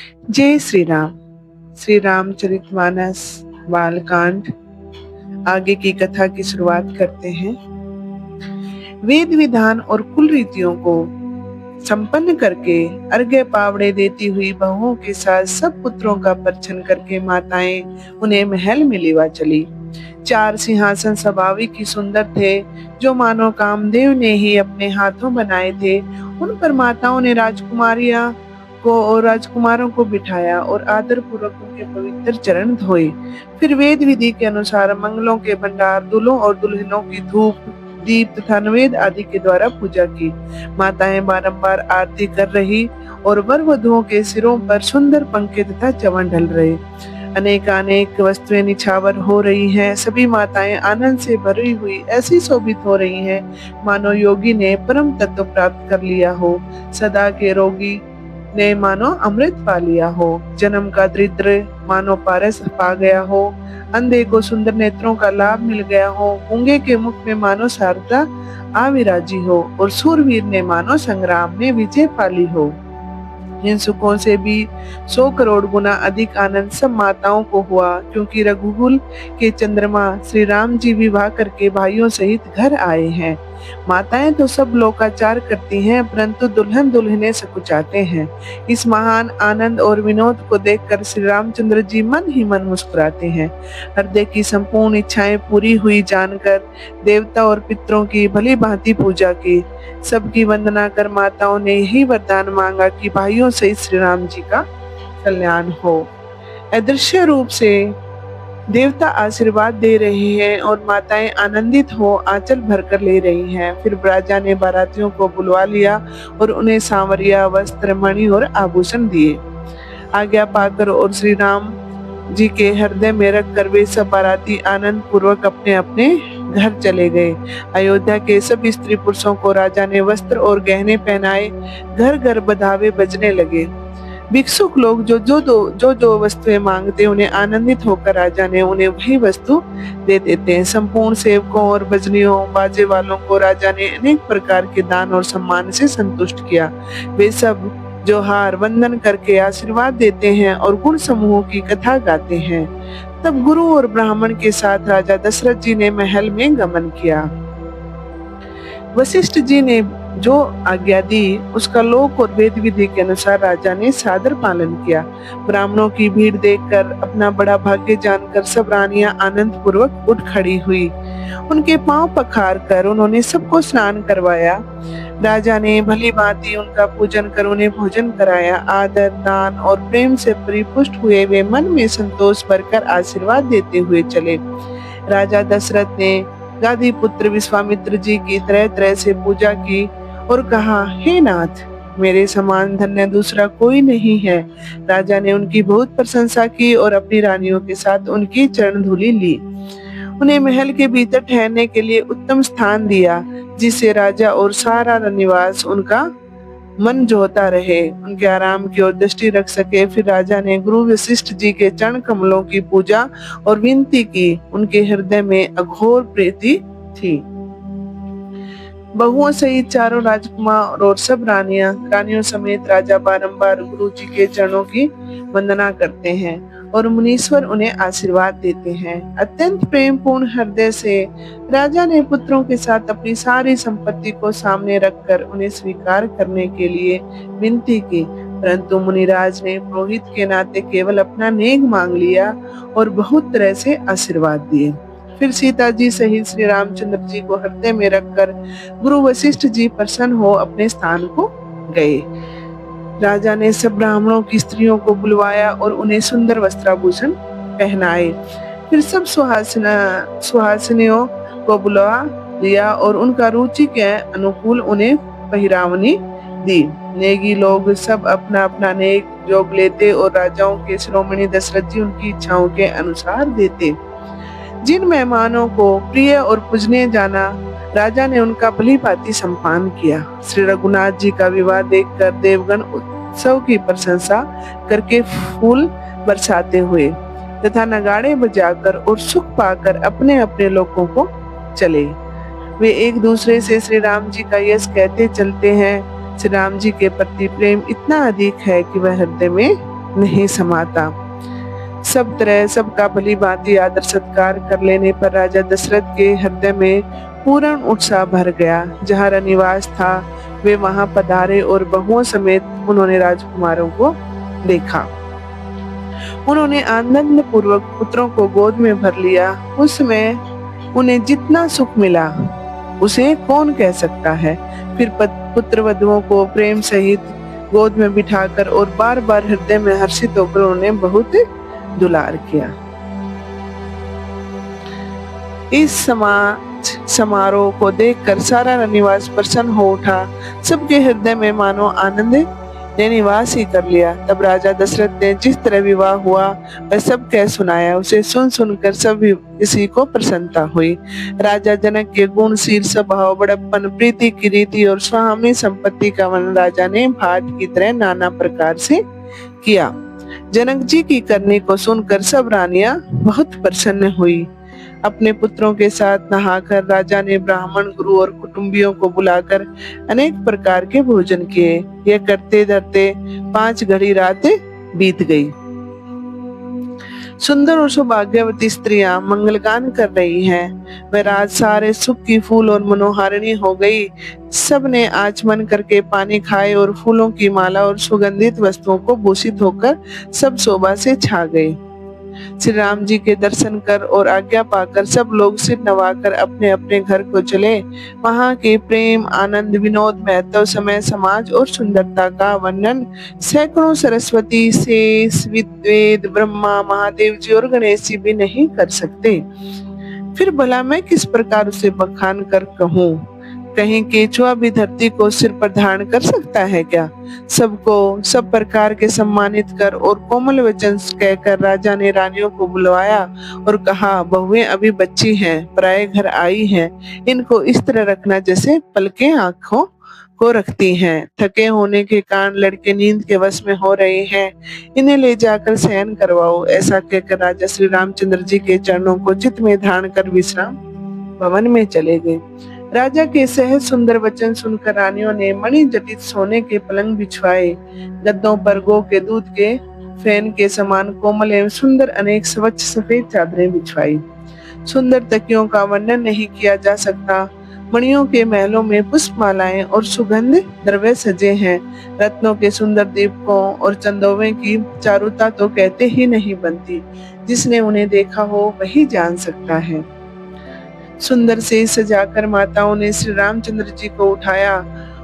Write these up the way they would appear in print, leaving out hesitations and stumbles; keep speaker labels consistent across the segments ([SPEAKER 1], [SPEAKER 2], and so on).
[SPEAKER 1] जय श्री राम। श्री रामचरितमानस बालकांड। आगे की कथा की शुरुआत करते हैं। वेद विधान और कुल रीतियों को संपन्न करके अर्घ्य पावड़े देती हुई बहुओं के साथ सब पुत्रों का परिछन करके माताएं उन्हें महल में लेवा चली। 4 सिंहासन स्वाभाविक ही सुंदर थे, जो मानो कामदेव ने ही अपने हाथों बनाए थे। उन पर माताओं ने राजकुमारियां को और राजकुमारों को बिठाया और आदर पूर्वक उनके पवित्र चरण धोए। फिर वेद विधि के अनुसार मंगलों के भंडार, दूल्हों और दुल्हनों की धूप दीप तथा नवेद आदि के द्वारा पूजा की। माताएं बारंबार आरती कर रही और वर वधुओं के सिरों पर सुंदर पंखे तथा चवन ढल रहे। अनेकानेक वस्तुएं निछावर हो रही हैं। सभी माताएं आनंद से भरी हुई ऐसी शोभित हो रही हैं, मानो योगी ने परम तत्व प्राप्त कर लिया हो, सदा के रोगी ने मानो अमृत पा लिया हो, जन्म का दरिद्र मानो पारस पा गया हो, अंधे को सुंदर नेत्रों का लाभ मिल गया हो, गूंगे के मुख में मानो शारदा आविराजी हो और सूरवीर ने मानो संग्राम में विजय पाली हो। इन सुखों से भी 100 करोड़ गुना अधिक आनंद सब माताओं को हुआ, क्योंकि रघुकुल के चंद्रमा श्री राम जी विवाह करके भाइयों सहित घर आए हैं। माताएं तो सब लोकाचार करती हैं, परंतु दुल्हन दुल्हने सकुचाते हैं। इस महान आनंद और विनोद को देखकर श्री रामचंद्र जी मन ही मन मुस्कुराते हैं। हृदय की संपूर्ण इच्छाएं पूरी हुई जानकर देवता और पितरों की भली भांति पूजा की। सबकी वंदना कर माताओं ने यही वरदान मांगा कि भाइयों सहित श्री राम जी का कल्याण हो। अदृश्य रूप से देवता आशीर्वाद दे रहे हैं और माताएं आनंदित हो आंचल भरकर ले रही हैं। फिर राजा ने बारातियों को बुलवा लिया और उन्हें सांवरिया वस्त्र, मणि और आभूषण दिए। आज्ञा पाकर और श्री राम जी के हृदय में रख कर वे सब बाराती आनंद पूर्वक अपने अपने घर चले गए। अयोध्या के सब स्त्री पुरुषों को राजा ने वस्त्र और गहने पहनाए। घर घर बधावे बजने लगे। भिक्षुक लोग जो वस्तुएं मांगते उन्हें आनंदित होकर राजा ने उन्हें वही वस्तु दे देते हैं। संपूर्ण सेवकों और भजनियों बाजे वालों को राजा ने अनेक प्रकार के दान और सम्मान से संतुष्ट किया। वे सब जोहार वंदन करके आशीर्वाद देते हैं और गुण समूहों की कथा गाते हैं। तब गुरु और ब्राह्मण के साथ राजा दशरथ जी ने महल में गमन किया। वशिष्ठ जी ने जो आज्ञा दी उसका लोक और वेद विधि के अनुसार राजा ने सादर पालन किया। ब्राह्मणों की भीड़ देखकर अपना बड़ा भाग्य जानकर सब रानियां आनंद पूर्वक उठ खड़ी हुई। उनके पांव पखार कर उन्होंने सबको स्नान करवाया। राजा ने भली भांति उनका पूजन कर उन्हें भोजन कराया। आदर, दान और प्रेम से परिपुष्ट हुए वे मन में संतोष भरकर आशीर्वाद देते हुए चले। राजा दशरथ ने गादी पुत्र विश्वामित्र जी की तरह तरह से पूजा की और कहा, हे नाथ, मेरे समान धन्य दूसरा कोई नहीं है। राजा ने उनकी बहुत प्रशंसा की और अपनी रानियों के साथ उनकी चरण धूलि ली। उन्हें महल के भीतर ठहरने के लिए उत्तम स्थान दिया, जिससे राजा और सारा निवास उनका मन जोहता रहे, उनके आराम की ओर दृष्टि रख सके। फिर राजा ने गुरु वशिष्ठ जी के चरण कमलों की पूजा और विनती की। उनके हृदय में अघोर प्रीति थी। बहुओं सहित चारों राजकुमार और सब रानियों समेत राजा बारंबार गुरु जी के चरणों की वंदना करते हैं और मुनीश्वर उन्हें आशीर्वाद देते हैं। अत्यंत प्रेम पूर्ण हृदय से राजा ने पुत्रों के साथ अपनी सारी संपत्ति को सामने रखकर उन्हें स्वीकार करने के लिए विनती की, परंतु मुनिराज ने पुरोहित के नाते केवल अपना नेग मांग लिया और बहुत तरह से आशीर्वाद दिए। फिर सीता जी सहित श्री रामचंद्र जी को हृदय में रखकर गुरु वशिष्ठ जी प्रसन्न हो अपने स्थान को गए। राजा ने सब ब्राह्मणों की स्त्रियों को बुलवाया और उन्हें सुंदर वस्त्राभूषण पहनाए। फिर सब सुहासिनियों को बुलवा लिया और उनका रुचि के अनुकूल उन्हें पहिरावनी दी। नेगी लोग सब अपना अपना नेग जोग लेते और राजाओं के शिरोमणि दशरथ जी उनकी इच्छाओं के अनुसार देते। जिन मेहमानों को प्रिय और पूजनीय जाना, राजा ने उनका भली भांति सम्मान किया। श्री रघुनाथ जी का विवाह देखकर देवगण उत्सव की प्रशंसा करके फूल बरसाते हुए तथा नगाड़े बजाकर और सुख पाकर अपने अपने लोकों को चले। वे एक दूसरे से श्री राम जी का यश कहते चलते हैं। श्री राम जी के प्रति प्रेम इतना अधिक है कि वह हृदय में नहीं समाता। सब तरह सबका भली भांति आदर सत्कार कर लेने पर राजा दशरथ के हृदय में पूर्ण उत्साह भर गया। जहाँ रनिवास था वे वहां पधारे और बहुओं समेत उन्होंने राजकुमारों को देखा। उन्होंने आनंद पूर्वक पुत्रों को गोद में भर लिया। उसमें उन्हें जितना सुख मिला उसे कौन कह सकता है। फिर पुत्र वधुओं को प्रेम सहित गोद में बिठाकर और बार बार हृदय में हर्षित होकर उन्हें बहुत दुलार किया। इस समारोह को देखकर सारा रनिवास प्रसन्न हो उठा। सबके हृदय में मानो आनंद ने निवास ही कर लिया। तब राजा दशरथ ने जिस तरह विवाह हुआ वह सब कह सुनाया। उसे सुन सुनकर सब किसी को प्रसन्नता हुई। राजा जनक के गुणशील स्वभाव, बड़प्पन, प्रीति की रीति और स्वामी संपत्ति का वर्णन राजा ने भाट की तरह नाना प्रकार से किया। जनक जी की करनी को सुनकर सब रानियां बहुत प्रसन्न हुई। अपने पुत्रों के साथ नहाकर राजा ने ब्राह्मण, गुरु और कुटुंबियों को बुलाकर अनेक प्रकार के भोजन किए। यह करते धरते 5 घड़ी रात बीत गई। सुंदर और सौभाग्यवती स्त्रियां मंगलगान कर रही हैं। वह रात सारे सुख की फूल और मनोहारिणी हो गई। सब ने आचमन करके पानी खाए और फूलों की माला और सुगंधित वस्तुओं को भूषित होकर सब शोभा से छा गए। श्री राम जी के दर्शन कर और आज्ञा पाकर सब लोग सिर नवाकर अपने अपने घर को चले। वहाँ के प्रेम, आनंद, विनोद, महत्व, समय, समाज और सुंदरता का वर्णन सैकड़ों सरस्वती, शेष, वेद, ब्रह्मा, महादेव जी और गणेश जी भी नहीं कर सकते। फिर भला मैं किस प्रकार उसे बखान कर कहूँ। कहीं केचुआ भी धरती को सिर पर धारण कर सकता है क्या। सबको सब प्रकार के सम्मानित कर और कोमल वचन कहकर राजा ने रानियों को बुलवाया और कहा, बहुएं अभी बच्ची हैं, पराये घर आई हैं। इनको इस तरह रखना जैसे पलकें आंखों को रखती हैं। थके होने के कारण लड़के नींद के वश में हो रहे हैं। इन्हें ले जाकर शयन करवाओ। ऐसा कहकर राजा श्री रामचंद्र जी के चरणों को चित्त में धारण कर विश्राम भवन में चले गए। राजा के सहज सुंदर वचन सुनकर रानियों ने मणि जटित सोने के पलंग बिछवाए। गद्दों पर गौ के दूध के फैन के समान कोमल एवं सुंदर अनेक स्वच्छ सफेद चादरें बिछवाई। सुंदर तकियों का वर्णन नहीं किया जा सकता। मणियों के महलों में पुष्पमालाएं और सुगंध द्रव्य सजे हैं। रत्नों के सुंदर दीपकों और चंदोवे की चारुता तो कहते ही नहीं बनती। जिसने उन्हें देखा हो वही जान सकता है। सुंदर से सजाकर माताओं ने श्री रामचंद्र जी को उठाया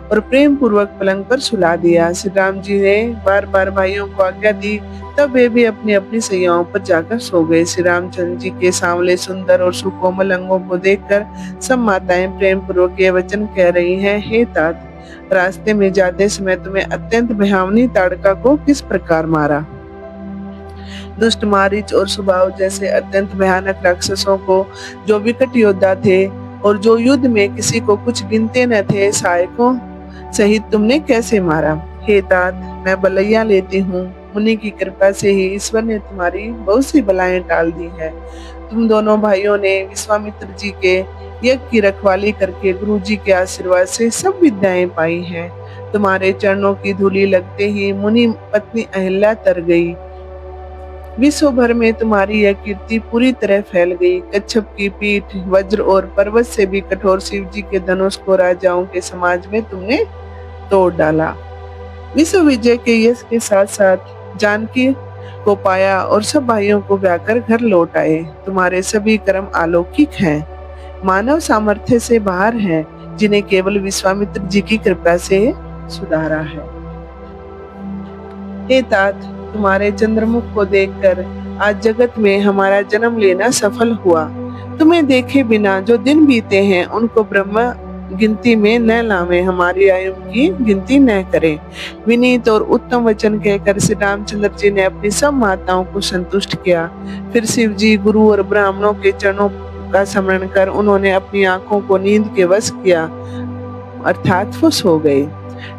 [SPEAKER 1] और प्रेम पूर्वक पलंग पर सुला दिया। श्री राम जी ने बार बार भाइयों को आज्ञा दी, तब वे भी अपनी अपनी सैयाओं पर जाकर सो गए। श्री रामचंद्र जी के सांवले, सुंदर और सुकोमल अंगों को देखकर सब माताएं प्रेम पूर्वक ये वचन कह रही हैं, हे तात, रास्ते में जाते समय तुम्हें अत्यंत भयावनी ताड़का को किस प्रकार मारा। दुष्ट मारीच और स्वभाव जैसे अत्यंत भयानक राक्षसों को, जो विकट योद्धा थे और जो युद्ध में किसी को कुछ गिनते न थे, सहायकों सहित तुमने कैसे मारा। हे तात, मैं बलैया लेती हूँ। मुनि की कृपा से ही ईश्वर ने तुम्हारी बहुत सी बलाएं टाल दी है। तुम दोनों भाइयों ने विश्वामित्र जी के यज्ञ की रखवाली करके गुरु जी के आशीर्वाद से सब विद्याएं पाई हैं। तुम्हारे चरणों की धूली लगते ही मुनि पत्नी अहिल्या तर गई। विश्व भर में तुम्हारी यह कीर्ति पूरी तरह फैल गई। कच्छप की पीठ, वज्र और पर्वत से भी कठोर शिव जी के धनुष को राजाओं के समाज में तुमने तोड़ डाला। विश्व विजय के यश के साथ साथ जानकी को पाया और सब भाइयों को ब्याकर घर लौट आए। तुम्हारे सभी कर्म अलौकिक हैं, मानव सामर्थ्य से बाहर हैं, जिन्हें केवल विश्वामित्र जी की कृपा से सुधारा है। हे तात, तुम्हारे चंद्रमुख को देखकर आज जगत में हमारा जन्म लेना सफल हुआ। तुम्हें देखे बिना जो दिन बीते हैं उनको ब्रह्मा गिनती में न लावे, हमारी आयु की गिनती न करें। विनीत और उत्तम वचन कहकर श्री रामचंद्र जी ने अपनी सब माताओं को संतुष्ट किया। फिर शिव जी, गुरु और ब्राह्मणों के चरणों का स्मरण कर उन्होंने अपनी आंखों को नींद के वश किया, अर्थात वो सो गए।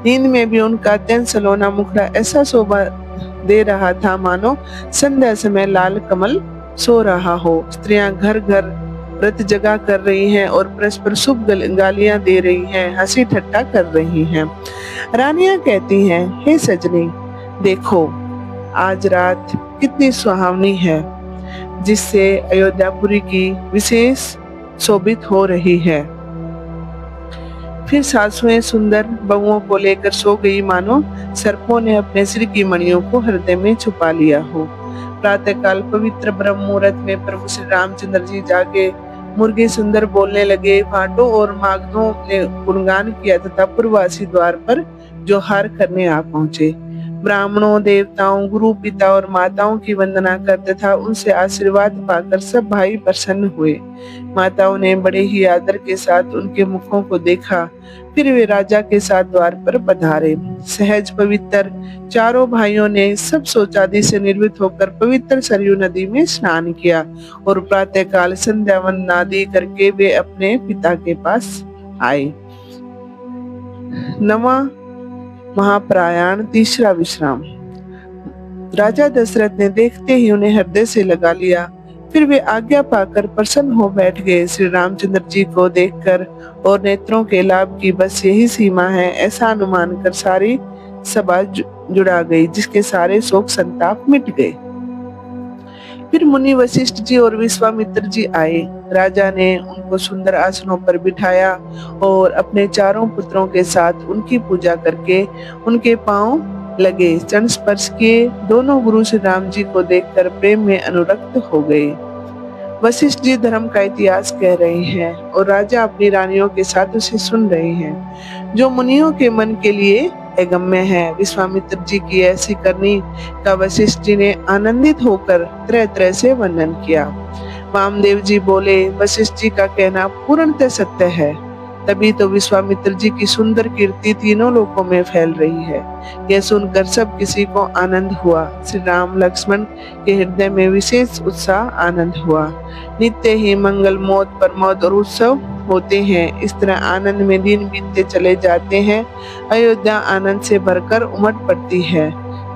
[SPEAKER 1] नींद में भी उनका अत्यंत सलोना मुखड़ा ऐसा शोभा दे रहा था मानो संध्या समय लाल कमल सो रहा हो। स्त्रियां घर घर व्रत जगा कर रही हैं और परस्पर शुभ गालियां दे रही हैं, हंसी ठट्टा कर रही हैं। रानियां कहती हैं, हे सजनी, देखो आज रात कितनी सुहावनी है, जिससे अयोध्यापुरी की विशेष शोभित हो रही है। फिर सासुएं सुंदर बहुओं को लेकर सो गई, मानो सर्पों ने अपने सिर की मणियों को हृदय में छुपा लिया हो। प्रातःकाल पवित्र ब्रह्म मुहूर्त में प्रभु श्री रामचंद्र जी जागे। मुर्गे सुंदर बोलने लगे, भाटों और मागधों ने गुणगान किया तथा पूर्ववासी द्वार पर जोहार करने आ पहुंचे। ब्राह्मणों, देवताओं, गुरु, पिता और माताओं की वंदना कर तथा उनसे आशीर्वाद पाकर सब भाई प्रसन्न हुए। माताओं ने बड़े ही आदर के साथ उनके मुखों को देखा। फिर वे राजा के साथ द्वार पर पधारे। सहज पवित्र चारों भाइयों ने सब शौचादि से निर्मित होकर पवित्र सरयू नदी में स्नान किया और प्रातःकाल संध्या वंदनादि करके वे अपने पिता के पास आए। नवा महाप्रयाण, तीसरा विश्राम। राजा दशरथ ने देखते ही उन्हें हृदय से लगा लिया। फिर वे आज्ञा पाकर प्रसन्न हो बैठ गए। श्री रामचंद्र जी को देखकर और नेत्रों के लाभ की बस यही सीमा है, ऐसा अनुमान कर सारी सभा जुड़ा गई, जिसके सारे शोक संताप मिट गए। फिर मुनि वशिष्ठ जी और विश्वामित्र जी आए। राजा ने उनको सुंदर आसनों पर बिठाया और अपने चारों पुत्रों के साथ उनकी पूजा करके उनके पांव लगे, चरण स्पर्श किए। दोनों गुरु श्री राम जी को देखकर प्रेम में अनुरक्त हो गए। वशिष्ठ जी धर्म का इतिहास कह रहे हैं और राजा अपनी रानियों के साथ उसे सुन रहे हैं, जो मुनियों के मन के लिए अगम्य है। विश्वामित्र जी की ऐसी करनी का वशिष्ठ जी ने आनंदित होकर तरह तरह से वर्णन किया। वामदेव जी बोले, वशिष्ठ जी का कहना पूर्णतः सत्य है। तभी तो विश्वामित्र जी की सुंदर कीर्ति तीनों लोकों में फैल रही है। यह सुनकर सब किसी को आनंद हुआ। श्री राम लक्ष्मण के हृदय में विशेष उत्साह आनंद हुआ। नित्य ही मंगल, मौत, प्रमोद और उत्सव होते हैं। इस तरह आनंद में दिन बीतते चले जाते हैं। अयोध्या आनंद से भरकर उमड़ पड़ती है।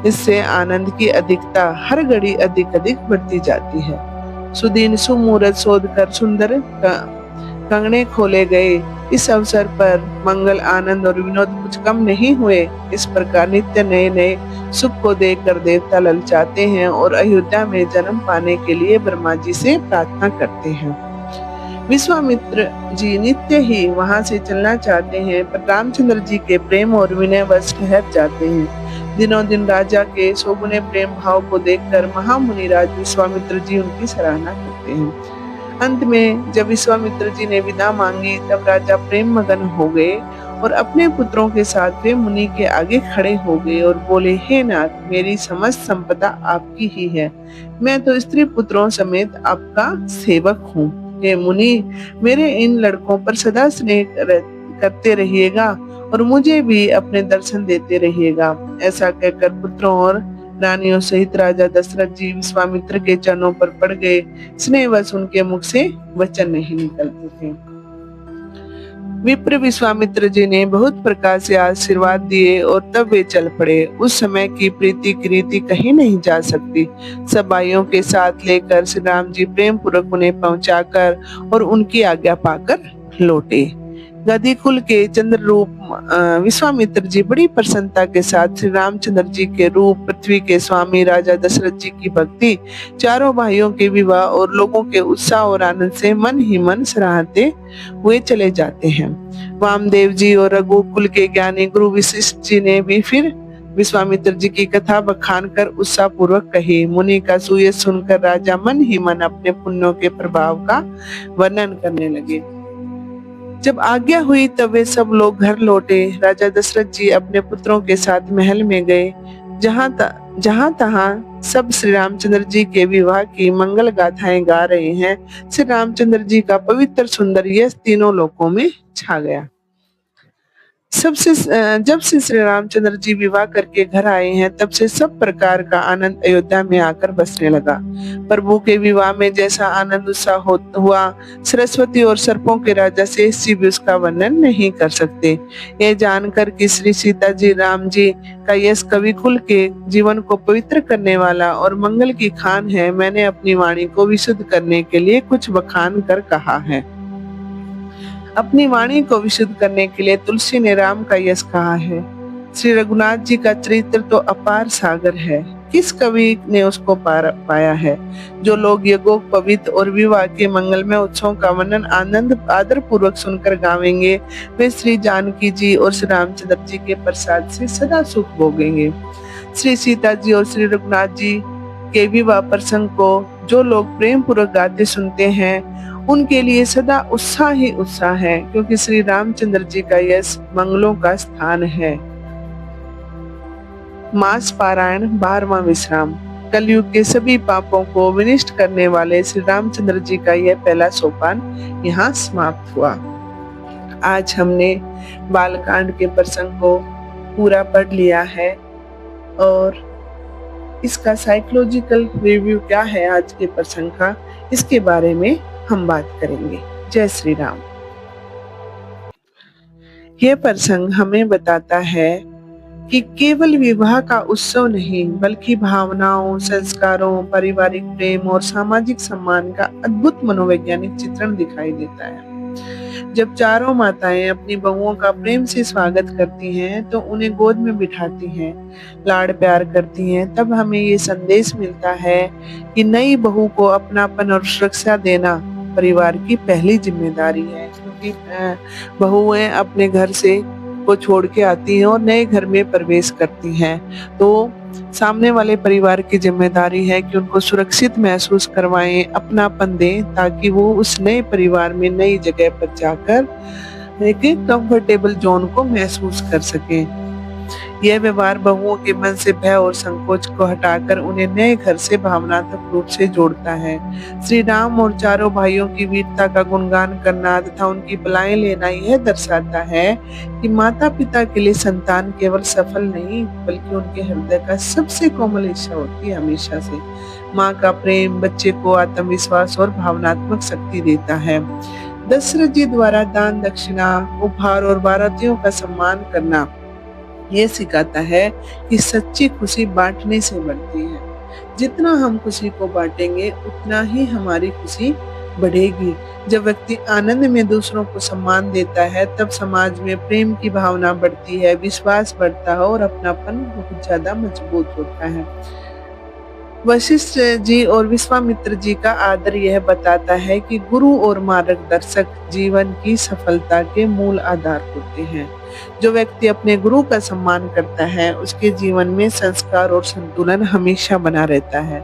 [SPEAKER 1] इससे आनंद की अधिकता हर घड़ी अधिक अधिक बढ़ती जाती है। सुदीन सुमुहूर्त शोध कर सुंदर कंगने खोले गए। इस अवसर पर मंगल, आनंद और विनोद कुछ कम नहीं हुए। इस प्रकार नित्य नए नए सुख को देखकर देवता ललचाते हैं और अयोध्या में जन्म पाने के लिए ब्रह्मा जी से प्रार्थना करते हैं। विश्वामित्र जी नित्य ही वहां से चलना चाहते हैं, पर रामचंद्र जी के प्रेम और विनय वश ठहर जाते हैं। दिनों दिन राजा के सौगुने प्रेम भाव को देखकर महामुनि राज विश्वामित्र जी उनकी सराहना करते हैं। अंत में जब विश्वामित्र जी ने विदा मांगी, तब राजा प्रेम मगन हो गए और अपने पुत्रों के साथ वे मुनि के आगे खड़े हो गए और बोले, हे नाथ, मेरी समस्त संपदा आपकी ही है। मैं तो स्त्री पुत्रों समेत आपका सेवक हूँ। हे मुनि, मेरे इन लड़कों पर सदा स्नेह करते रहिएगा और मुझे भी अपने दर्शन देते रहिएगा। ऐसा कहकर पुत्रों और रानियों सहित राजा दशरथ जी विश्वामित्र के चरणों पर पड़ गए। स्नेहवश उनके मुख से वचन नहीं निकलते थे। विप्र विश्वामित्र जी ने बहुत प्रकार से आशीर्वाद दिए और तब वे चल पड़े। उस समय की प्रीति की रीति कहीं नहीं जा सकती। सब भाइयों के साथ लेकर श्री राम जी प्रेम पूर्वक उन्हें पहुंचाकर और उनकी आज्ञा पाकर लौटे। गदी कुल के चंद्र रूप विश्वामित्र जी बड़ी प्रसन्नता के साथ श्री रामचंद्र जी के रूप, पृथ्वी के स्वामी राजा दशरथ जी की भक्ति, चारों भाइयों के विवाह और लोगों के उत्साह और आनंद से मन ही मन सराहते हुए चले जाते हैं। वामदेव जी और रघुकुल के ज्ञानी गुरु वशिष्ठ जी ने भी फिर विश्वामित्र जी की कथा बखान कर उत्साह पूर्वक कही। मुनि का सुयश सुनकर राजा मन ही मन अपने पुण्यों के प्रभाव का वर्णन करने लगे। जब आज्ञा हुई तब वे सब लोग घर लौटे। राजा दशरथ जी अपने पुत्रों के साथ महल में गए। जहां तहां सब श्री रामचंद्र जी के विवाह की मंगल गाथाएं गा रहे हैं। श्री रामचंद्र जी का पवित्र सुंदर यश तीनों लोकों में छा गया। जब से श्री रामचंद्र जी विवाह करके घर आए हैं, तब से सब प्रकार का आनंद अयोध्या में आकर बसने लगा। प्रभु के विवाह में जैसा आनंद उत्साह हुआ, सरस्वती और सर्पों के राजा शेष जी भी उसका वर्णन नहीं कर सकते। यह जानकर कि श्री सीता जी राम जी का यश कवि कुल के जीवन को पवित्र करने वाला और मंगल की खान है, मैंने अपनी वाणी को विशुद्ध करने के लिए कुछ बखान कर कहा है। अपनी वाणी को विशुद्ध करने के लिए तुलसी ने राम का यश कहा है। श्री रघुनाथ जी का चरित्र तो अपार सागर है। किस कवि ने उसको पाया है। जो लोग यज्ञोपवीत और विवाह के मंगलमय उत्सव का वर्णन आनंद आदर पूर्वक सुनकर गावेंगे, वे श्री जानकी जी और श्री रामचंद्र जी के प्रसाद से सदा सुख भोगेंगे। श्री सीता जी और श्री रघुनाथ जी के विवाह प्रसंग को जो लोग प्रेम पूर्वक गाते सुनते हैं, उनके लिए सदा उत्साह ही उत्साह है, क्योंकि श्री रामचंद्र जी का यश मंगलों का स्थान है। मास पारायण 12वां विश्राम। कलयुग के सभी पापों को विनष्ट करने वाले श्री रामचंद्र जी का यह पहला सोपान यहाँ समाप्त हुआ। आज हमने बालकांड के प्रसंग को पूरा पढ़ लिया है और इसका साइकोलॉजिकल रिव्यू क्या है आज के प्रसंग का, इसके बारे में हम बात करेंगे। जय श्री राम। यह प्रसंग हमें बताता है कि केवल विवाह का उत्सव नहीं, बल्कि भावनाओं, संस्कारों, पारिवारिक प्रेम और सामाजिक सम्मान का अद्भुत मनोवैज्ञानिक चित्रण दिखाई देता है। जब चारों माताएं अपनी बहुओं का प्रेम से स्वागत करती हैं, तो उन्हें गोद में बिठाती हैं, लाड़ प्यार करती हैं, तब हमें ये संदेश मिलता है कि नई बहू को अपनापन और सुरक्षा देना परिवार की पहली जिम्मेदारी है। क्योंकि बहुएं अपने घर से को छोड़ के आती हैं और नए घर में प्रवेश करती हैं, तो सामने वाले परिवार की जिम्मेदारी है कि उनको सुरक्षित महसूस करवाएं, अपनापन दें, ताकि वो उस नए परिवार में नई जगह पर जाकर एक कंफर्टेबल जोन को महसूस कर सकें। यह व्यवहार बहुओं के मन से भय और संकोच को हटाकर उन्हें नए घर से भावनात्मक रूप से जोड़ता है। श्री राम और चारों भाइयों की वीरता का गुणगान करना तथा उनकी बलाएं लेना यह दर्शाता है कि माता पिता के लिए संतान केवल सफल नहीं, बल्कि उनके हृदय का सबसे कोमल इच्छा होती है। हमेशा से माँ का प्रेम बच्चे को आत्मविश्वास और भावनात्मक शक्ति देता है। दशरथ जी द्वारा दान दक्षिणा, उपहार और बारातियों का सम्मान करना ये सिखाता है कि सच्ची खुशी बांटने से बढ़ती है। जितना हम खुशी को बांटेंगे, उतना ही हमारी खुशी बढ़ेगी। जब व्यक्ति आनंद में दूसरों को सम्मान देता है, तब समाज में प्रेम की भावना बढ़ती है, विश्वास बढ़ता है और अपनापन बहुत ज्यादा मजबूत होता है। वशिष्ठ जी और विश्वामित्र जी का आदर यह बताता है कि गुरु और मार्गदर्शक जीवन की सफलता के मूल आधार होते हैं। जो व्यक्ति अपने गुरु का सम्मान करता है, उसके जीवन में संस्कार और संतुलन हमेशा बना रहता है।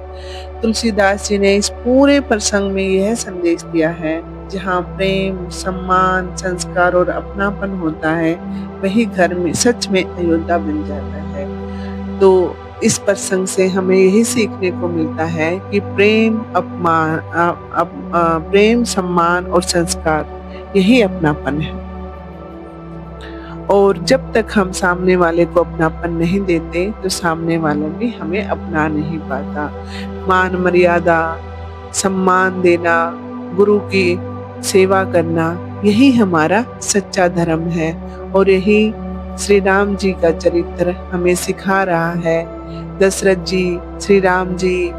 [SPEAKER 1] तुलसीदास जी ने इस पूरे प्रसंग में यह संदेश दिया है, जहाँ प्रेम, सम्मान, संस्कार और अपनापन होता है, वही घर में सच में अयोध्या बन जाता है। तो इस प्रसंग से हमें यही सीखने को मिलता है कि प्रेम, सम्मान और संस्कार यही अपनापन है। और जब तक हम सामने वाले को अपनापन नहीं देते, तो सामने वाला भी हमें अपना नहीं पाता। मान मर्यादा, सम्मान देना, गुरु की सेवा करना, यही हमारा सच्चा धर्म है। और यही श्री राम जी का चरित्र हमें सिखा रहा है। दशरथ जी, श्री राम जी,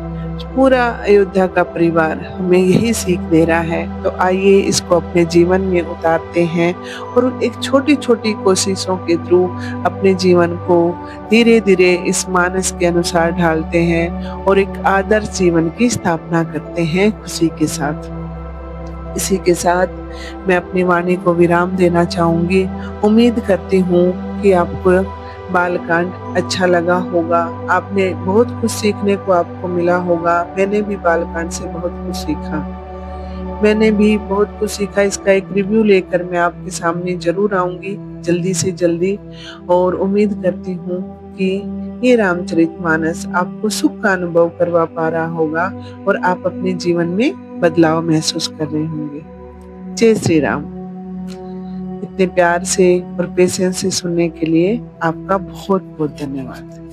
[SPEAKER 1] पूरा अयोध्या का परिवार हमें यही सीख दे रहा है। तो आइए इसको अपने जीवन में उतारते हैं और एक छोटी छोटी कोशिशों के थ्रू अपने जीवन को धीरे धीरे इस मानस के अनुसार ढालते हैं और एक आदर्श जीवन की स्थापना करते हैं खुशी के साथ। इसी के साथ मैं अपनी वाणी को विराम देना चाहूंगी। उम्मीद करती हूँ कि आपको बालकांड अच्छा लगा होगा, आपने बहुत कुछ सीखने को आपको मिला होगा। मैंने भी बालकांड से बहुत कुछ सीखा। इसका एक रिव्यू लेकर मैं आपके सामने जरूर आऊंगी जल्दी से जल्दी, और उम्मीद करती हूँ कि ये रामचरितमानस आपको सुख का अनुभव करवा पा रहा होगा और आप अपने जीवन में बदलाव महसूस कर रहे होंगे। जय श्री राम। इतने प्यार से और पेशेंस से सुनने के लिए आपका बहुत बहुत धन्यवाद।